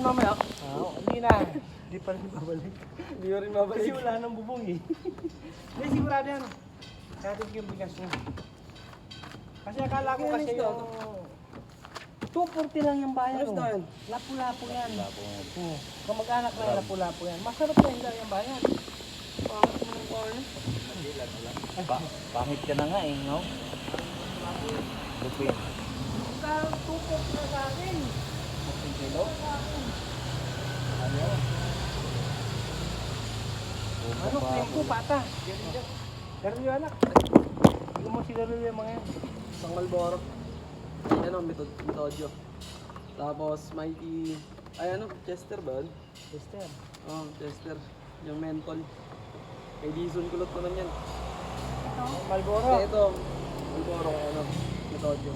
Mamaya. Hindi na. Hindi pa rin babalik. Hindi ko rin mabalik. Kasi wala nang bubong eh. Hindi, sigurado yan. Natin yung bigas niya. Kasi akala ko kasi yung... 240 lang yung bayan. Ayos na yan. Lapu-lapu yan. Lapu yan. Oo. Kamag-anak lang yung lapu-lapu yan. Masarap na yung bayan. Pangit mo yung corn. Pangit ka na nga eh, no? Lupin. Tupok na sa akin. Kilo? Ano? Ano, claim ko, pata. Garilyo anak. Hindi mo si Garilyo yung mga yan. Isang Malboro. Ay, ano, Metodio. Tapos, Mighty... Ay, ano, Chester ba yun? Sister. Oh, Chester. Yung mentol. Kay Dizon kulot naman yan. Malboro. Kaya ito, Malboro, ano, Metodio.